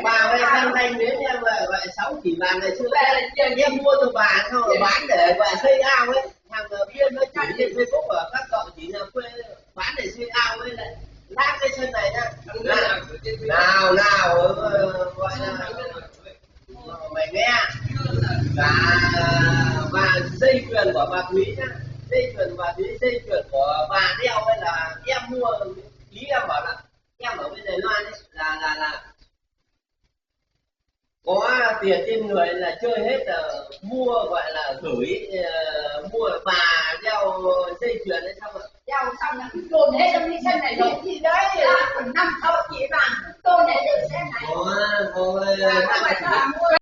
bà ơi năm nay nếu như gọi 6 chỉ vàng này chưa em mua từ bà xong rồi bán để gọi xây ao ấy, thằng Biên nó chỉ lên Facebook ở các cậu chỉ là quê bán để xây ao ấy lại lát cái sân này nhá, nào gọi là mày nghe cả và dây chuyền của bà Thúy nhá, dây chuyền bà Thúy, dây chuyền của bà đeo ấy là em mua, ý em bảo là em ở bên Đài Loan ấy là có tiền trên người là chơi hết, là mua gọi là gửi mua bà đeo dây chuyền ấy xong rồi đeo xong là cứ tôn hết trong cái sân này rồi gì đấy là 5 6 chỉ vàng tôn hết trong sân này. thôi